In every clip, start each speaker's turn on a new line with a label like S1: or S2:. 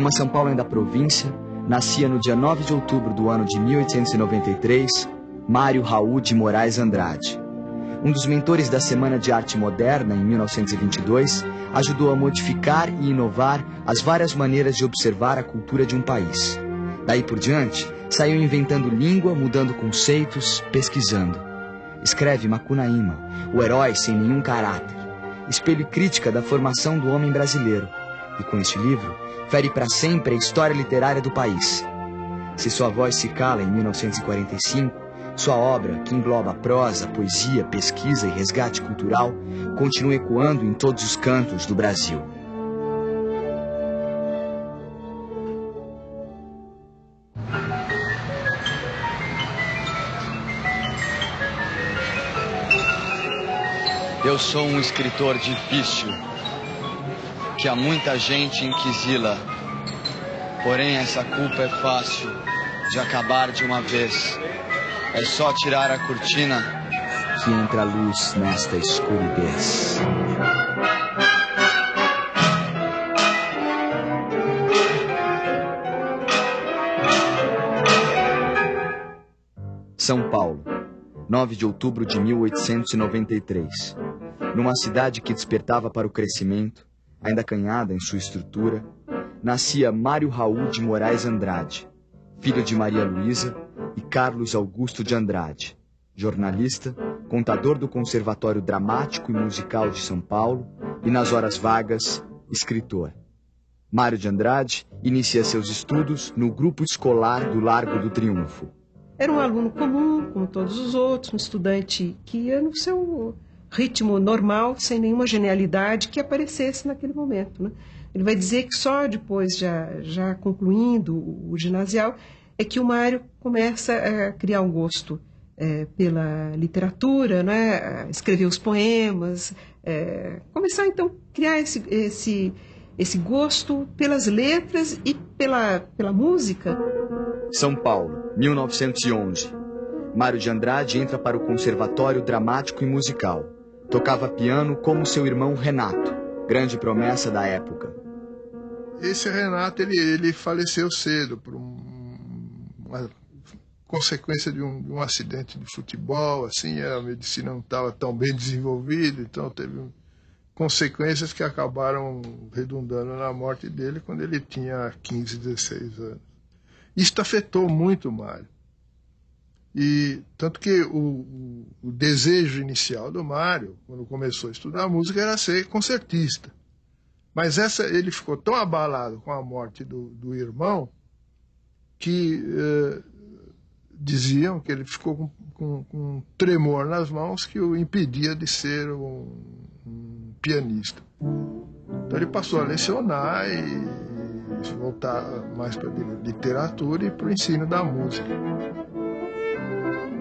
S1: Numa São Paulo ainda província, nascia no dia 9 de outubro do ano de 1893, Mário Raul de Moraes Andrade. Um dos mentores da Semana de Arte Moderna, em 1922, ajudou a modificar e inovar as várias maneiras de observar a cultura de um país. Daí por diante, saiu inventando língua, mudando conceitos, pesquisando. Escreve Macunaíma, o herói sem nenhum caráter, espelho e crítica da formação do homem brasileiro. E com este livro, fere para sempre a história literária do país. Se sua voz se cala em 1945, sua obra, que engloba prosa, poesia, pesquisa e resgate cultural, continua ecoando em todos os cantos do Brasil. Eu sou um escritor difícil, que há muita gente inquisila. Porém, essa culpa é fácil de acabar de uma vez. É só tirar a cortina que entra a luz nesta escuridez. São Paulo, 9 de outubro de 1893. Numa cidade que despertava para o crescimento, ainda acanhada em sua estrutura, nascia Mário Raul de Moraes Andrade, filho de Maria Luísa e Carlos Augusto de Andrade, jornalista, contador do Conservatório Dramático e Musical de São Paulo e, nas horas vagas, escritor. Mário de Andrade inicia seus estudos no grupo escolar do Largo do Triunfo.
S2: Era um aluno comum, como todos os outros, um estudante que ia no seu ritmo normal, sem nenhuma genialidade que aparecesse naquele momento, né? Ele vai dizer que só depois, já concluindo o ginasial, é que o Mário começa a criar um gosto pela literatura, né? Escrever os poemas, começar então a criar esse gosto pelas letras e pela música.
S1: São Paulo, 1911. Mário de Andrade entra para o Conservatório Dramático e Musical. Tocava piano como seu irmão Renato, grande promessa da época.
S3: Esse Renato, ele faleceu cedo por uma consequência de um acidente de futebol, assim, a medicina não estava tão bem desenvolvida, então teve consequências que acabaram redundando na morte dele quando ele tinha 15, 16 anos. Isso afetou muito o Mário. E tanto que o desejo inicial do Mário, quando começou a estudar música, era ser concertista. Mas ele ficou tão abalado com a morte do irmão que diziam que ele ficou com um tremor nas mãos que o impedia de ser um pianista. Então ele passou a lecionar e voltar mais para a literatura e para o ensino da música.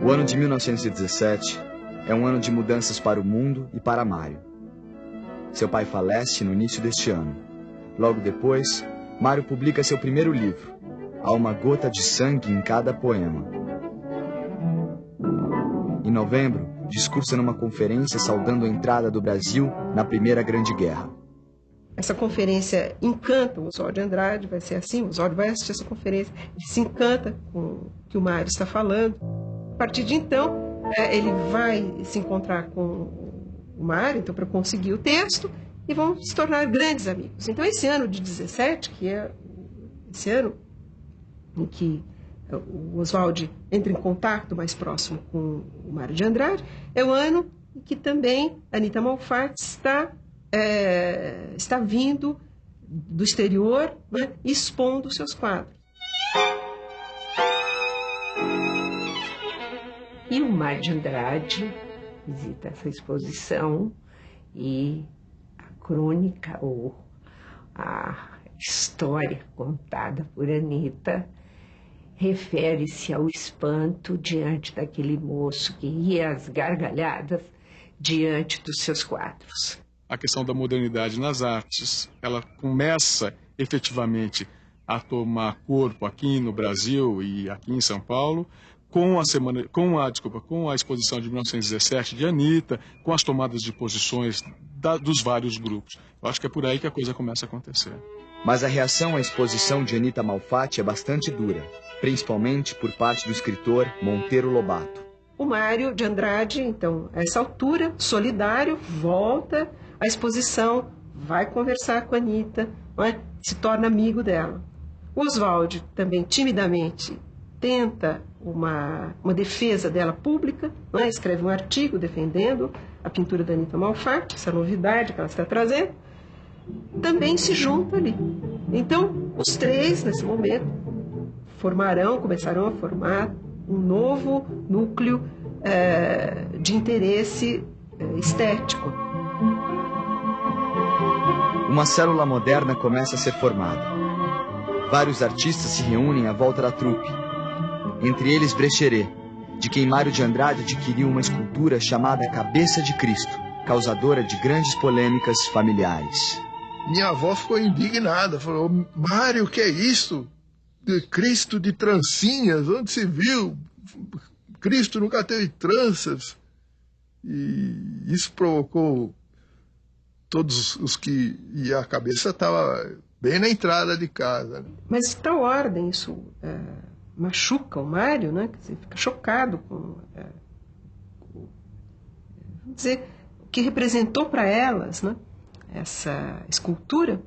S1: O ano de 1917 é um ano de mudanças para o mundo e para Mário. Seu pai falece no início deste ano. Logo depois, Mário publica seu primeiro livro, Há uma gota de sangue em cada poema. Em novembro, discursa numa conferência saudando a entrada do Brasil na Primeira Grande Guerra.
S2: Essa conferência encanta o Oswald de Andrade, vai ser assim, o Oswald vai assistir essa conferência, ele se encanta com o que o Mário está falando. A partir de então, ele vai se encontrar com o Mário, então, para conseguir o texto, e vão se tornar grandes amigos. Então, esse ano de 17, que é esse ano em que o Oswald entra em contato mais próximo com o Mário de Andrade, é o ano em que também Anita Malfatti está vindo do exterior, né, expondo seus quadros.
S4: E o Mário de Andrade visita essa exposição e a crônica ou a história contada por Anita refere-se ao espanto diante daquele moço que ria às gargalhadas diante dos seus quadros.
S5: A questão da modernidade nas artes, ela começa efetivamente a tomar corpo aqui no Brasil e aqui em São Paulo, com a exposição de 1917 de Anita, com as tomadas de posições dos vários grupos. Eu acho que é por aí que a coisa começa a acontecer.
S1: Mas a reação à exposição de Anita Malfatti é bastante dura, principalmente por parte do escritor Monteiro Lobato.
S2: O Mário de Andrade, então, a essa altura, solidário, volta à exposição, vai conversar com a Anita, não é? Se torna amigo dela. O Oswald também timidamente tenta uma defesa dela pública, não é? Escreve um artigo defendendo a pintura da Anita Malfatti, essa novidade que ela está trazendo, também se junta ali. Então, os três, nesse momento, começarão a formar um novo núcleo de interesse estético.
S1: Uma célula moderna começa a ser formada. Vários artistas se reúnem à volta da trupe. Entre eles Brecheret, de quem Mário de Andrade adquiriu uma escultura chamada Cabeça de Cristo, causadora de grandes polêmicas familiares.
S3: Minha avó ficou indignada, falou: Mário, o que é isso? De Cristo de trancinhas, onde se viu? Cristo nunca teve tranças. E isso provocou todos os que... E a cabeça estava bem na entrada de casa.
S2: Mas de tal ordem isso machuca o Mário, né? Quer dizer, fica chocado com... vamos dizer, o que representou para elas, né? Essa escultura,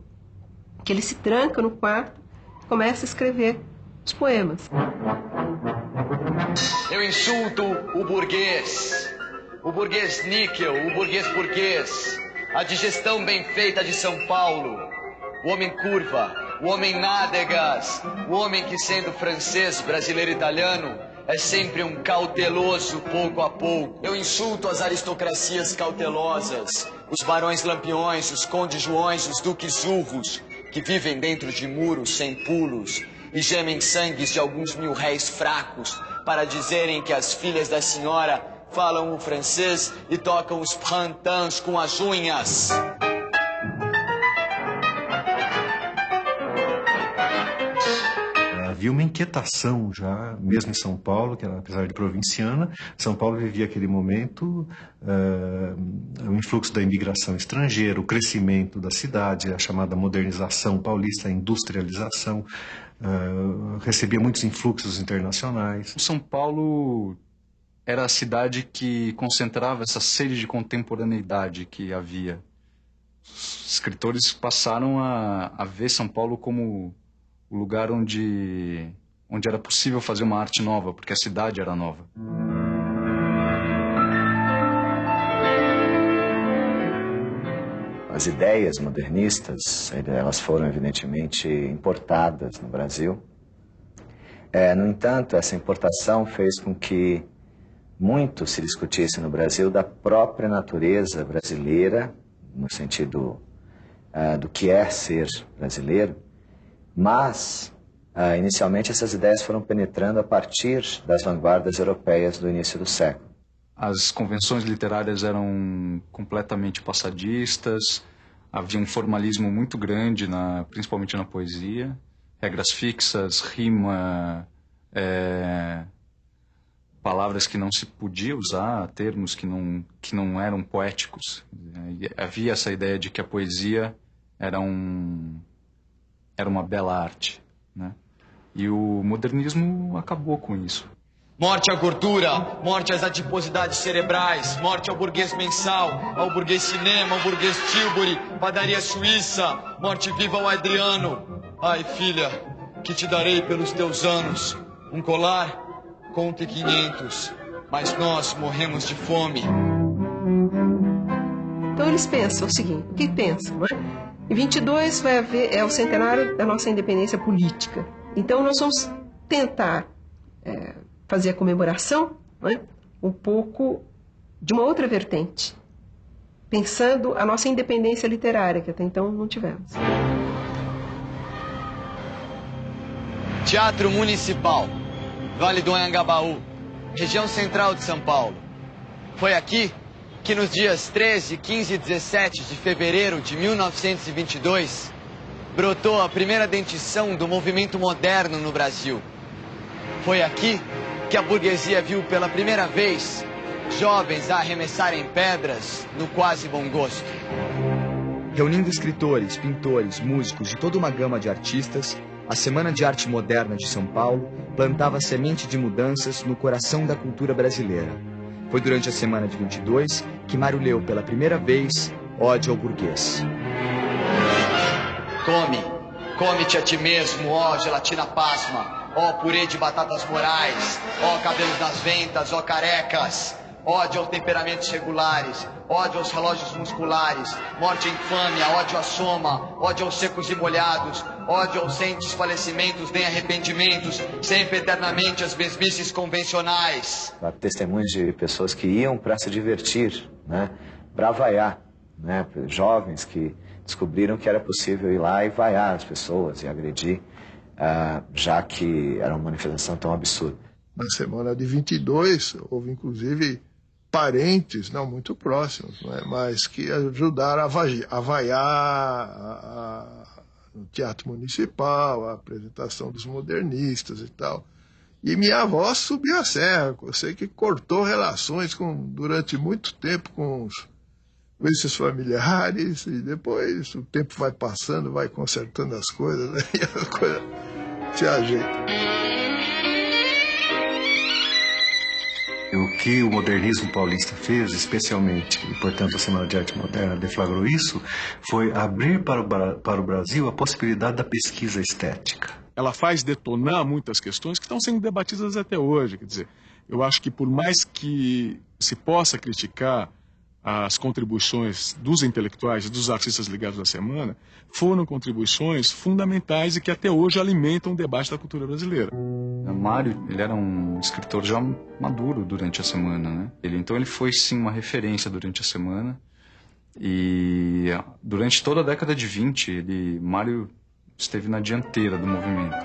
S2: que ele se tranca no quarto e começa a escrever os poemas.
S6: Eu insulto o burguês níquel, o burguês, a digestão bem feita de São Paulo, o homem curva, o homem nádegas, o homem que, sendo francês, brasileiro, italiano, é sempre um cauteloso pouco a pouco. Eu insulto as aristocracias cautelosas, os barões lampiões, os condes joões, os duques urros, que vivem dentro de muros sem pulos e gemem sangues de alguns mil réis fracos para dizerem que as filhas da senhora falam o francês e tocam os printemps com as unhas.
S7: Havia uma inquietação já, mesmo em São Paulo, que apesar de provinciana, São Paulo vivia aquele momento, o influxo da imigração estrangeira, o crescimento da cidade, a chamada modernização paulista, a industrialização, recebia muitos influxos internacionais.
S8: São Paulo era a cidade que concentrava essa sede de contemporaneidade que havia. Os escritores passaram a ver São Paulo como o lugar onde era possível fazer uma arte nova, porque a cidade era nova.
S9: As ideias modernistas, elas foram evidentemente importadas no Brasil. No entanto, essa importação fez com que muito se discutisse no Brasil da própria natureza brasileira, no sentido do que é ser brasileiro, mas inicialmente essas ideias foram penetrando a partir das vanguardas europeias do início do século.
S8: As convenções literárias eram completamente passadistas, havia um formalismo muito grande, principalmente na poesia, regras fixas, rima, palavras que não se podia usar, termos que não eram poéticos. Havia essa ideia de que a poesia era uma bela arte, né? E o modernismo acabou com isso.
S6: Morte à gordura, morte às adiposidades cerebrais, morte ao burguês mensal, ao burguês cinema, ao burguês Tilbury, padaria suíça, morte viva ao Adriano. Ai, filha, que te darei pelos teus anos? Um colar? Conte 500, mas nós morremos de fome.
S2: Então eles pensam o seguinte, o que pensam, não é? Em 22 vai haver, o centenário da nossa independência política. Então nós vamos tentar fazer a comemoração, não é? Um pouco de uma outra vertente, pensando a nossa independência literária, que até então não tivemos.
S6: Teatro Municipal, Vale do Anhangabaú, região central de São Paulo. Foi aqui que nos dias 13, 15 e 17 de fevereiro de 1922, brotou a primeira dentição do movimento moderno no Brasil. Foi aqui que a burguesia viu pela primeira vez jovens a arremessarem pedras no quase bom gosto.
S1: Reunindo escritores, pintores, músicos e toda uma gama de artistas, a Semana de Arte Moderna de São Paulo plantava a semente de mudanças no coração da cultura brasileira. Foi durante a semana de 22 que Mário leu pela primeira vez Ode ao Burguês.
S6: Come-te a ti mesmo, ó gelatina pasma, ó purê de batatas morais, ó cabelos nas ventas, ó carecas, ódio aos temperamentos regulares, ódio aos relógios musculares, morte e infâmia, ódio à soma, ódio aos secos e molhados, ódio aos sem desfalecimentos nem arrependimentos, sempre eternamente as mesmices convencionais.
S9: Há testemunhos de pessoas que iam para se divertir, né, para vaiar, né, jovens que descobriram que era possível ir lá e vaiar as pessoas e agredir, já que era uma manifestação tão absurda.
S3: Na semana de 22, houve inclusive parentes, não muito próximos, né, mas que ajudaram a vaiar no Teatro Municipal, a apresentação dos modernistas e tal. E minha avó subiu a serra, eu sei que cortou relações durante muito tempo com esses familiares, e depois o tempo vai passando, vai consertando as coisas, né, e a coisa se ajeita.
S7: O que o modernismo paulista fez, especialmente, e portanto a Semana de Arte Moderna deflagrou isso, foi abrir para o Brasil a possibilidade da pesquisa estética.
S5: Ela faz detonar muitas questões que estão sendo debatidas até hoje. Quer dizer, eu acho que por mais que se possa criticar as contribuições dos intelectuais e dos artistas ligados à semana, foram contribuições fundamentais e que até hoje alimentam o debate da cultura brasileira.
S8: O Mário, ele era um escritor já maduro durante a semana, né? Então ele foi sim uma referência durante a semana, e durante toda a década de 20, Mário esteve na dianteira do movimento.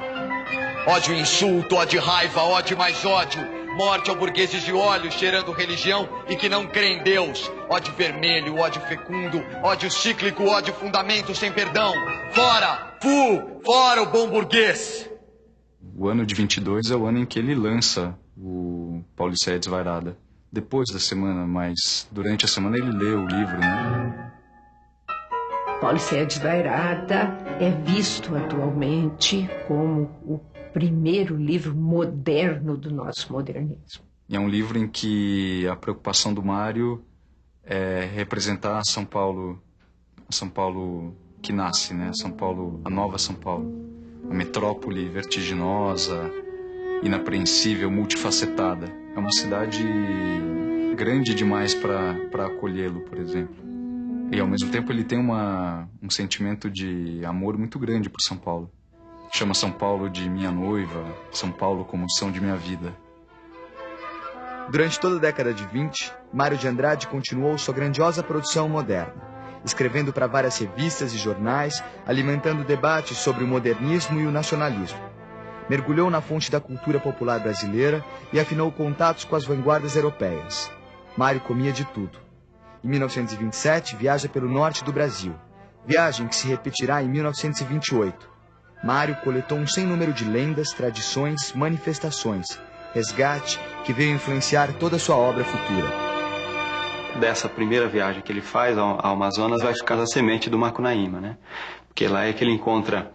S6: Ódio e insulto, ódio e raiva, ódio e mais ódio. Morte ao burgueses de olhos cheirando religião e que não crê em Deus. Ódio vermelho, ódio fecundo, ódio cíclico, ódio fundamento sem perdão. Fora! Fora o bom burguês!
S8: O ano de 22 é o ano em que ele lança o Pauliceia Desvairada. Depois da semana, mas durante a semana ele lê o livro, né?
S4: Pauliceia Desvairada é visto atualmente como o primeiro livro moderno do nosso modernismo.
S8: É um livro em que a preocupação do Mário é representar a São Paulo que nasce, né? A nova São Paulo, a metrópole vertiginosa, inapreensível, multifacetada. É uma cidade grande demais para acolhê-lo, por exemplo. E ao mesmo tempo ele tem um sentimento de amor muito grande por São Paulo. Chama São Paulo de minha noiva, São Paulo como são de minha vida.
S1: Durante toda a década de 20, Mário de Andrade continuou sua grandiosa produção moderna, escrevendo para várias revistas e jornais, alimentando debates sobre o modernismo e o nacionalismo. Mergulhou na fonte da cultura popular brasileira e afinou contatos com as vanguardas europeias. Mário comia de tudo. Em 1927, viaja pelo norte do Brasil, viagem que se repetirá em 1928. Mário coletou um sem número de lendas, tradições, manifestações, resgate que veio influenciar toda a sua obra futura.
S10: Dessa primeira viagem que ele faz ao Amazonas vai ficar a semente do Macunaíma, né? Porque lá é que ele encontra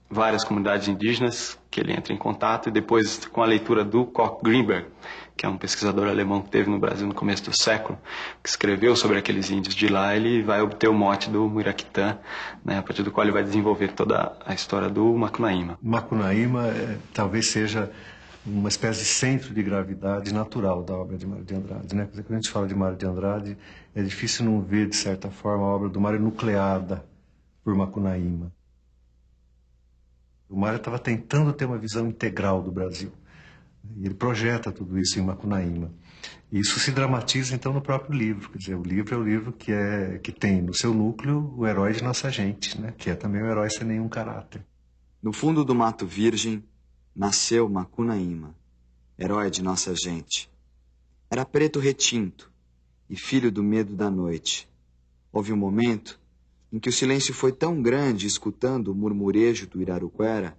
S10: várias comunidades indígenas que ele entra em contato, e depois com a leitura do Koch Greenberg, que é um pesquisador alemão que teve no Brasil no começo do século, que escreveu sobre aqueles índios de lá, ele vai obter o mote do Muiraquitã, né, a partir do qual ele vai desenvolver toda a história do Macunaíma.
S7: Macunaíma talvez seja uma espécie de centro de gravidade natural da obra de Mário de Andrade, né? Quando a gente fala de Mário de Andrade, é difícil não ver, de certa forma, a obra do Mário nucleada por Macunaíma. O Mário estava tentando ter uma visão integral do Brasil. E ele projeta tudo isso em Macunaíma. E isso se dramatiza, então, no próprio livro. Quer dizer, o livro é o livro que tem no seu núcleo o herói de nossa gente, né? Que é também um herói sem nenhum caráter.
S1: No fundo do Mato Virgem, nasceu Macunaíma, herói de nossa gente. Era preto retinto e filho do medo da noite. Houve um momento em que o silêncio foi tão grande, escutando o murmurejo do Iraruquera,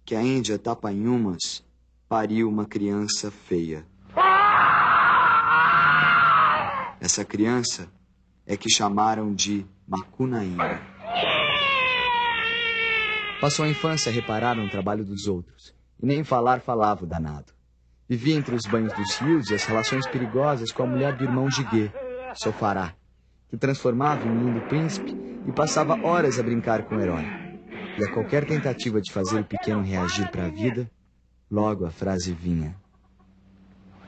S1: que a Índia Tapanhumas pariu uma criança feia. Essa criança é que chamaram de Macunaíma. Passou a infância a reparar no trabalho dos outros, e nem falar falava o danado. Vivia entre os banhos dos rios e as relações perigosas com a mulher do irmão Jiguê, Sofará, que transformava em um lindo príncipe e passava horas a brincar com o herói. E a qualquer tentativa de fazer o pequeno reagir para a vida, logo a frase vinha: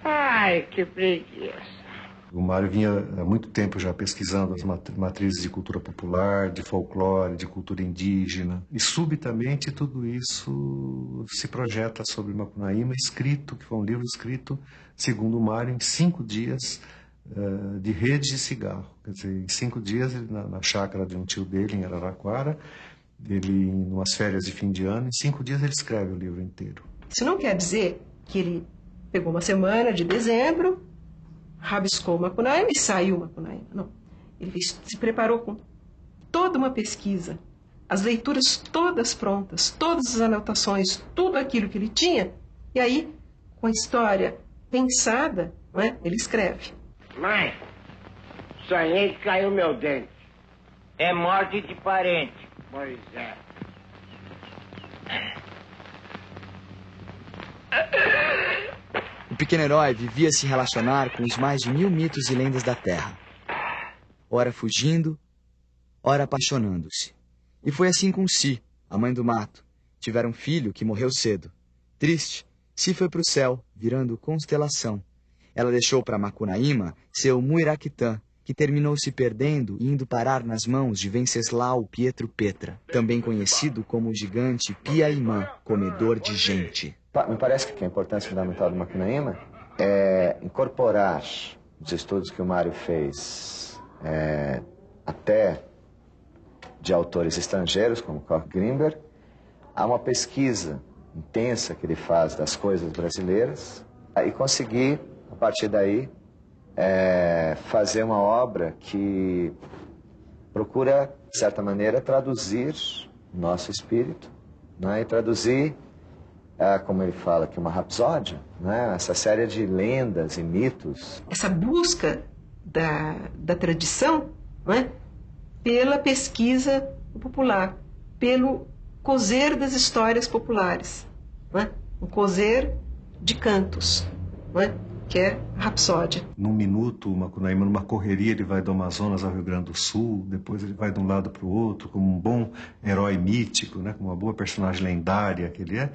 S11: ai, que preguiça.
S7: O Mário vinha há muito tempo já pesquisando as matrizes de cultura popular, de folclore, de cultura indígena. E subitamente tudo isso se projeta sobre Macunaíma, escrito, que foi um livro escrito, segundo o Mário, em 5 dias de rede de cigarro. Quer dizer, em 5 dias, ele, na chácara de um tio dele, em Araraquara, ele, em umas férias de fim de ano, em 5 dias ele escreve o livro inteiro.
S2: Isso não quer dizer que ele pegou uma semana de dezembro, rabiscou Macunaíma e saiu Macunaíma. Não. Ele se preparou com toda uma pesquisa, as leituras todas prontas, todas as anotações, tudo aquilo que ele tinha, e aí, com a história pensada, não é? Ele escreve.
S11: Mãe, sonhei que caiu meu dente. É morte de parente. Pois é.
S1: O pequeno herói vivia a se relacionar com os mais de 1000 mitos e lendas da terra. Ora fugindo, ora apaixonando-se. E foi assim com Si, a mãe do mato. Tiveram um filho que morreu cedo. Triste, Si foi para o céu, virando constelação. Ela deixou para Macunaíma seu Muiraquitã, que terminou se perdendo e indo parar nas mãos de Venceslau Pietro Petra, também conhecido como o gigante Piaimã, comedor de gente.
S9: Me parece que a importância fundamental do Macunaíma é incorporar os estudos que o Mário fez, até de autores estrangeiros, como Koch Grimberg, a uma pesquisa intensa que ele faz das coisas brasileiras e conseguir, a partir daí, fazer uma obra que procura, de certa maneira, traduzir o nosso espírito, né? E traduzir, como ele fala aqui, uma rapsódia, né? Essa série de lendas e mitos.
S2: Essa busca da tradição, né? Pela pesquisa popular, pelo cozer das histórias populares, né? Um cozer de cantos, né? Que é a rapsódia.
S7: Num minuto, o Macunaíma, numa correria, ele vai do Amazonas ao Rio Grande do Sul, depois ele vai de um lado para o outro, como um bom herói mítico, né, como uma boa personagem lendária que ele é,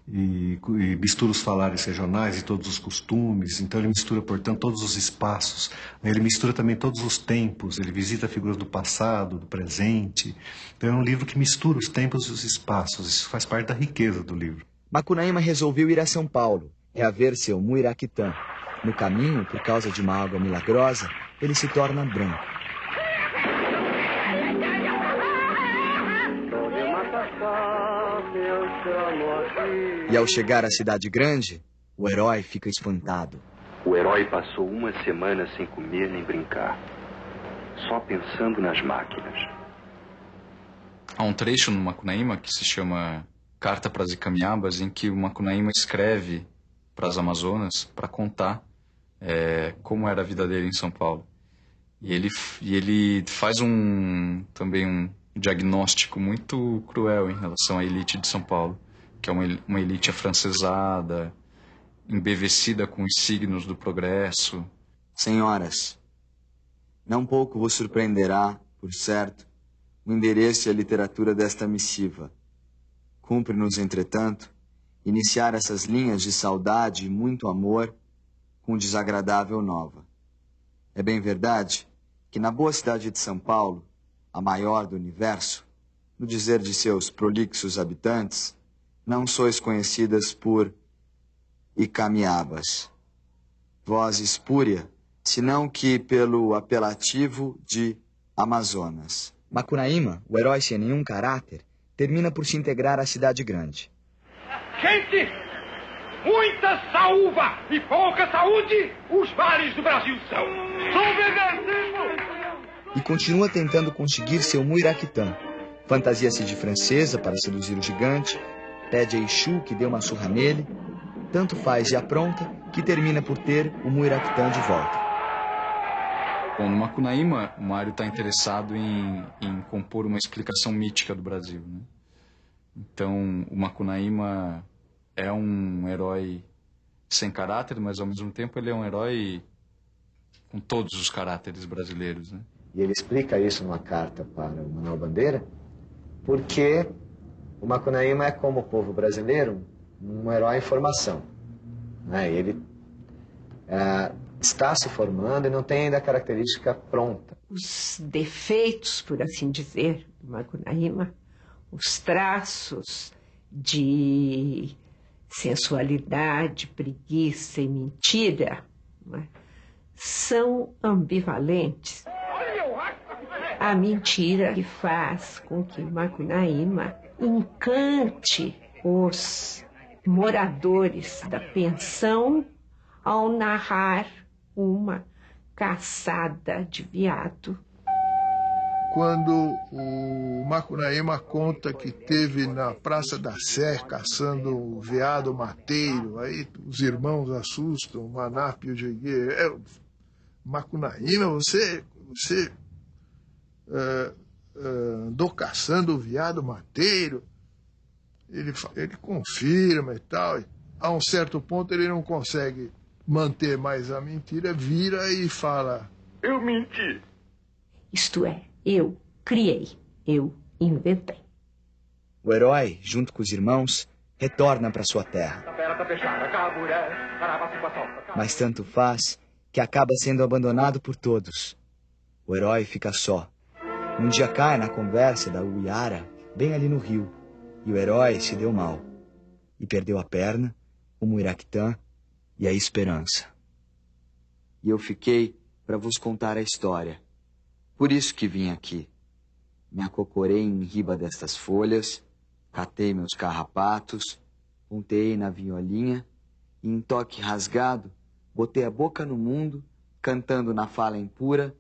S7: e mistura os falares regionais e todos os costumes, então ele mistura, portanto, todos os espaços, ele mistura também todos os tempos, ele visita figuras do passado, do presente, então é um livro que mistura os tempos e os espaços, isso faz parte da riqueza do livro.
S1: Macunaíma resolveu ir a São Paulo, reaver seu Muiraquitã. No caminho, por causa de uma água milagrosa, ele se torna branco. E ao chegar à cidade grande, o herói fica espantado.
S12: O herói passou uma semana sem comer nem brincar, só pensando nas máquinas.
S8: Há um trecho no Macunaíma que se chama Carta para as Icamiabas, em que o Macunaíma escreve para as Amazonas para contar como era a vida dele em São Paulo. E ele faz também um diagnóstico muito cruel em relação à elite de São Paulo, que é uma elite afrancesada, embevecida com os signos do progresso.
S1: Senhoras, não pouco vos surpreenderá, por certo, o endereço e a literatura desta missiva. Cumpre-nos, entretanto, iniciar essas linhas de saudade e muito amor com desagradável nova. É bem verdade que na boa cidade de São Paulo, a maior do universo, no dizer de seus prolixos habitantes, não sois conhecidas por Icamiabas, voz espúria, senão que pelo apelativo de Amazonas. Macunaíma, o herói sem nenhum caráter, termina por se integrar à cidade grande.
S13: Gente, muita saúva e pouca saúde, os vales do Brasil são.
S1: E continua tentando conseguir seu Muiraquitã. Fantasia-se de francesa para seduzir o gigante, pede a Exu que dê uma surra nele, tanto faz e apronta que termina por ter o Muiraquitã de volta.
S8: Bom, no Macunaíma, o Mário está interessado em compor uma explicação mítica do Brasil, né? Então, o Macunaíma é um herói sem caráter, mas ao mesmo tempo ele é um herói com todos os caráteres brasileiros, né?
S9: E ele explica isso numa carta para o Manuel Bandeira, porque o Macunaíma é, como o povo brasileiro, um herói em formação, né? Ele está se formando e não tem ainda a característica pronta.
S4: Os defeitos, por assim dizer, do Macunaíma, os traços de sensualidade, preguiça e mentira, não é? São ambivalentes. A mentira que faz com que Macunaíma encante os moradores da pensão ao narrar uma caçada de veado.
S3: Quando o Macunaíma conta que teve na Praça da Sé caçando o veado mateiro, aí os irmãos assustam, o Manap e o Jegue. Macunaíma, você andou caçando o veado mateiro? Ele confirma e tal. A um certo ponto ele não consegue manter mais a mentira, vira e fala:
S13: eu menti.
S4: Isto é, eu criei, eu inventei.
S1: O herói, junto com os irmãos, retorna para sua terra. Mas tanto faz que acaba sendo abandonado por todos. O herói fica só. Um dia cai na conversa da Uiara, bem ali no rio, e o herói se deu mal. E perdeu a perna, o Muiractã e a esperança. E eu fiquei para vos contar a história. Por isso que vim aqui. Me acocorei em riba destas folhas, catei meus carrapatos, ponteei na violinha e, em toque rasgado, botei a boca no mundo, cantando na fala impura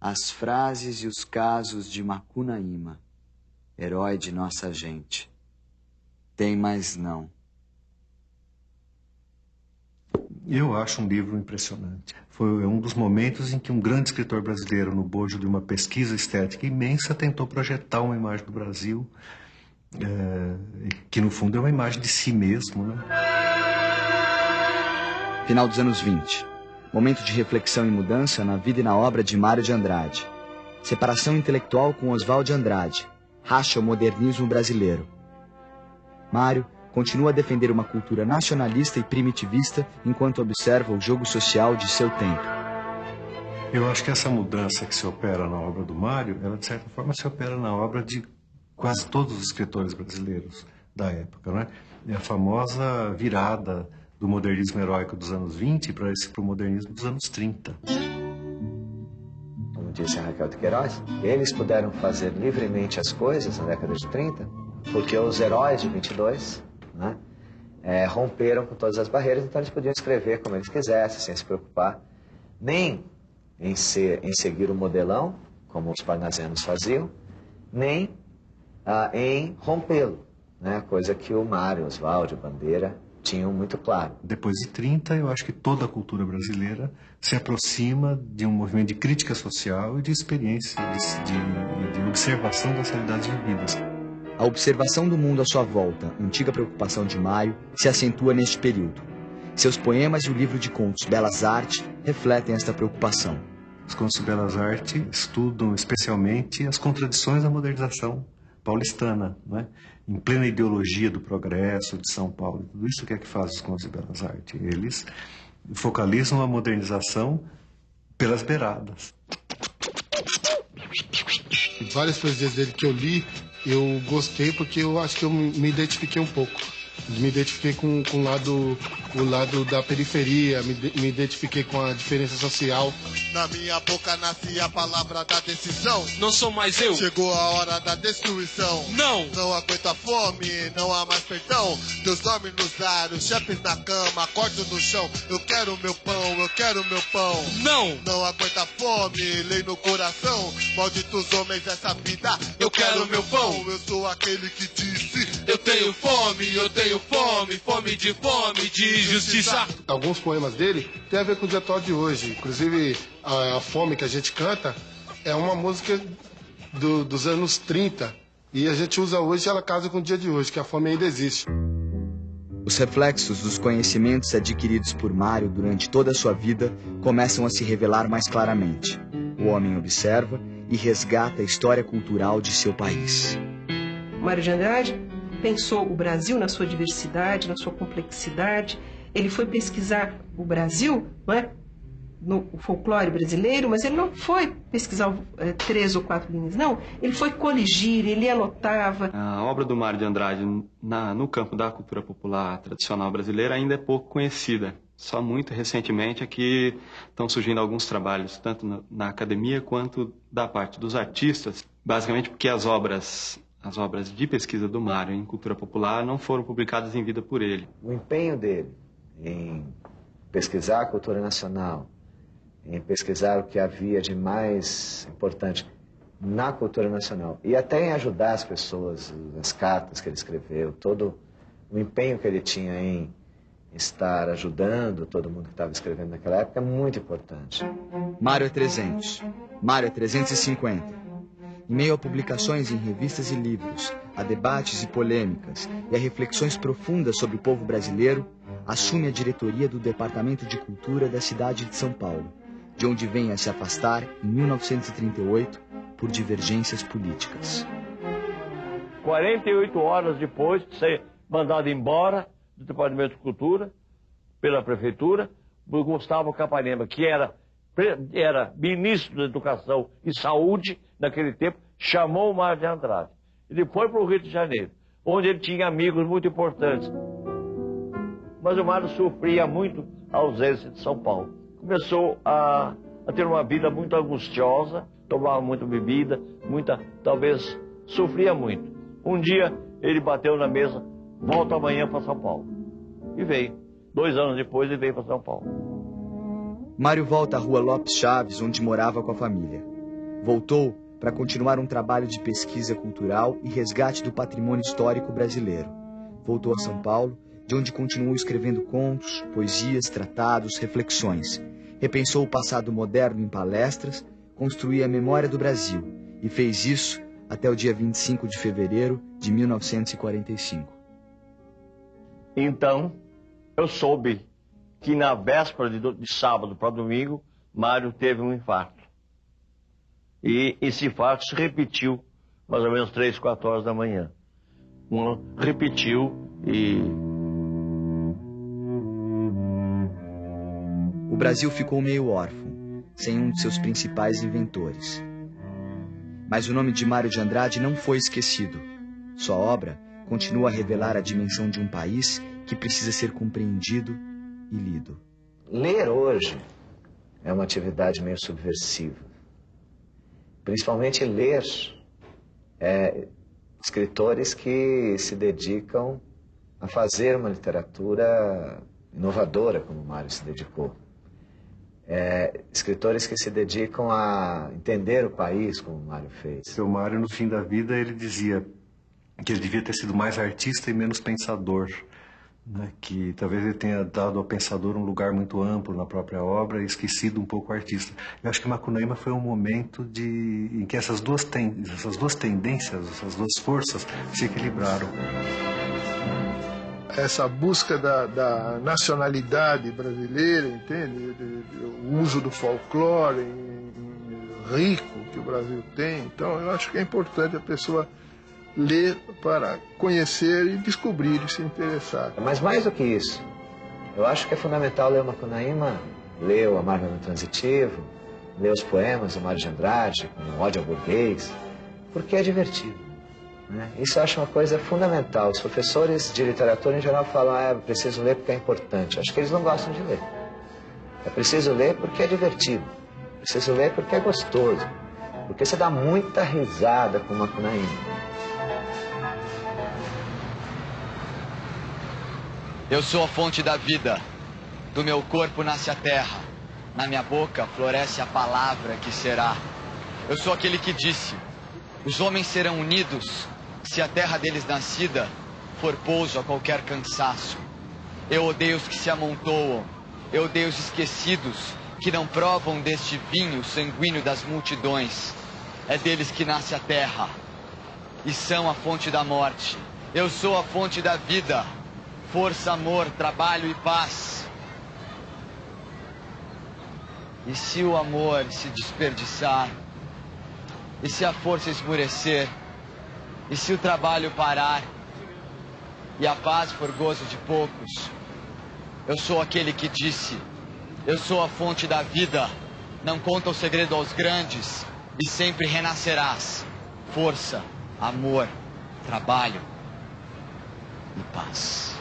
S1: as frases e os casos de Macunaíma, herói de nossa gente. Tem mais não.
S7: Eu acho um livro impressionante. Foi um dos momentos em que um grande escritor brasileiro, no bojo de uma pesquisa estética imensa, tentou projetar uma imagem do Brasil, que no fundo é uma imagem de si mesmo, né?
S1: Final dos anos 20. Momento de reflexão e mudança na vida e na obra de Mário de Andrade. Separação intelectual com Oswald de Andrade. Racha o modernismo brasileiro. Mário continua a defender uma cultura nacionalista e primitivista enquanto observa o jogo social de seu tempo.
S7: Eu acho que essa mudança que se opera na obra do Mário, ela de certa forma se opera na obra de quase todos os escritores brasileiros da época, né? É a famosa virada do modernismo heróico dos anos 20 para o modernismo dos anos 30.
S9: Como disse a Raquel de Queiroz, eles puderam fazer livremente as coisas na década de 30 porque os heróis de 22... né, romperam com todas as barreiras, então eles podiam escrever como eles quisessem, sem se preocupar nem em seguir o modelão, como os parnasianos faziam, nem em rompê-lo, né, coisa que o Mário, Oswald, Bandeira tinham muito claro.
S7: Depois de 30, eu acho que toda a cultura brasileira se aproxima de um movimento de crítica social e de experiência, de observação das realidades vividas.
S1: A observação do mundo à sua volta, antiga preocupação de Mário, se acentua neste período. Seus poemas e o livro de contos Belas Artes refletem esta preocupação.
S7: Os contos de Belas Artes estudam especialmente as contradições da modernização paulistana, né? Em plena ideologia do progresso de São Paulo. Tudo isso que é que faz os contos de Belas Artes. Eles focalizam a modernização pelas beiradas.
S14: Várias poesias dele que eu li, eu gostei porque eu acho que eu me identifiquei um pouco. Me identifiquei com o lado da periferia, me identifiquei com a diferença social.
S15: Na minha boca nasce a palavra da decisão.
S16: Não sou mais eu.
S15: Chegou a hora da destruição.
S16: Não.
S15: Não aguenta fome, não há mais perdão. Deus dorme nos ares, chefes na cama, corto no chão. Eu quero meu pão, eu quero meu pão.
S16: Não.
S15: Não aguenta fome, lei no coração. Malditos homens, essa vida. Eu quero meu pão. Eu sou aquele que disse. Eu tenho fome, fome de justiça.
S14: Alguns poemas dele têm a ver com o dia atual de hoje. Inclusive, a Fome que a gente canta é uma música dos anos 30. E a gente usa hoje, ela casa com o dia de hoje, que a fome ainda existe.
S1: Os reflexos dos conhecimentos adquiridos por Mário durante toda a sua vida começam a se revelar mais claramente. O homem observa e resgata a história cultural de seu país.
S2: Mário de Andrade pensou o Brasil na sua diversidade, na sua complexidade. Ele foi pesquisar o Brasil, não é? No folclore brasileiro, mas ele não foi pesquisar 3 ou 4 linhas, não. Ele foi coligir, ele anotava.
S10: A obra do Mário de Andrade no campo da cultura popular tradicional brasileira ainda é pouco conhecida. Só muito recentemente é que estão surgindo alguns trabalhos, tanto na academia quanto da parte dos artistas, basicamente porque as obras de pesquisa do Mário em cultura popular não foram publicadas em vida por ele.
S9: O empenho dele em pesquisar a cultura nacional, em pesquisar o que havia de mais importante na cultura nacional e até em ajudar as pessoas, as cartas que ele escreveu, todo o empenho que ele tinha em estar ajudando todo mundo que estava escrevendo naquela época é muito importante.
S1: Mário é 300, Mário é 350. Em meio a publicações em revistas e livros, a debates e polêmicas e a reflexões profundas sobre o povo brasileiro, assume a diretoria do Departamento de Cultura da cidade de São Paulo, de onde vem a se afastar em 1938 por divergências políticas.
S16: 48 horas depois de ser mandado embora do Departamento de Cultura pela Prefeitura, o Gustavo Capanema, que era ministro da Educação e Saúde naquele tempo, chamou o Mário de Andrade. Ele foi para o Rio de Janeiro, onde ele tinha amigos muito importantes. Mas o Mário sofria muito a ausência de São Paulo. Começou a ter uma vida muito angustiosa, tomava muita bebida, talvez sofria muito. Um dia ele bateu na mesa, volta amanhã para São Paulo. E veio. 2 anos depois ele veio para São Paulo.
S1: Mário volta à Rua Lopes Chaves, onde morava com a família. Voltou para continuar um trabalho de pesquisa cultural e resgate do patrimônio histórico brasileiro. Voltou a São Paulo, de onde continuou escrevendo contos, poesias, tratados, reflexões. Repensou o passado moderno em palestras, construiu a memória do Brasil e fez isso até o dia 25 de fevereiro de 1945.
S16: Então, eu soube que na véspera de sábado para domingo, Mário teve um infarto. E esse infarto se repetiu mais ou menos 3, 4 horas da manhã. Repetiu e...
S1: O Brasil ficou meio órfão, sem um de seus principais inventores. Mas o nome de Mário de Andrade não foi esquecido. Sua obra continua a revelar a dimensão de um país que precisa ser compreendido e lido.
S9: Ler hoje é uma atividade meio subversiva. Principalmente ler escritores que se dedicam a fazer uma literatura inovadora, como o Mário se dedicou. Escritores que se dedicam a entender o país, como o Mário fez.
S7: O Mário, no fim da vida, ele dizia que ele devia ter sido mais artista e menos pensador, né? Que talvez ele tenha dado ao pensador um lugar muito amplo na própria obra e esquecido um pouco o artista. Eu acho que Macunaíma foi um momento em que essas duas tendências, essas duas forças se equilibraram.
S3: Essa busca da nacionalidade brasileira, entende? O uso do folclore rico que o Brasil tem. Então, eu acho que é importante a pessoa ler para conhecer e descobrir e se interessar.
S9: Mas mais do que isso, eu acho que é fundamental ler o Macunaíma, ler o Amargo Transitivo, ler os poemas do Mário de Andrade, como Ódio ao Burguês, porque é divertido. Né? Isso eu acho uma coisa fundamental. Os professores de literatura em geral falam, é preciso ler porque é importante. Acho que eles não gostam de ler. É preciso ler porque é divertido. É preciso ler porque é gostoso. Porque você dá muita risada com o Macunaíma.
S6: Eu sou a fonte da vida. Do meu corpo nasce a terra. Na minha boca floresce a palavra que será. Eu sou aquele que disse: os homens serão unidos se a terra deles nascida for pouso a qualquer cansaço. Eu odeio os que se amontoam. Eu odeio os esquecidos, que não provam deste vinho sanguíneo das multidões. É deles que nasce a terra, e são a fonte da morte. Eu sou a fonte da vida, força, amor, trabalho e paz. E se o amor se desperdiçar, e se a força esmurecer, e se o trabalho parar, e a paz for gozo de poucos, eu sou aquele que disse: eu sou a fonte da vida, não conta o segredo aos grandes, e sempre renascerás. Força, amor, trabalho e paz.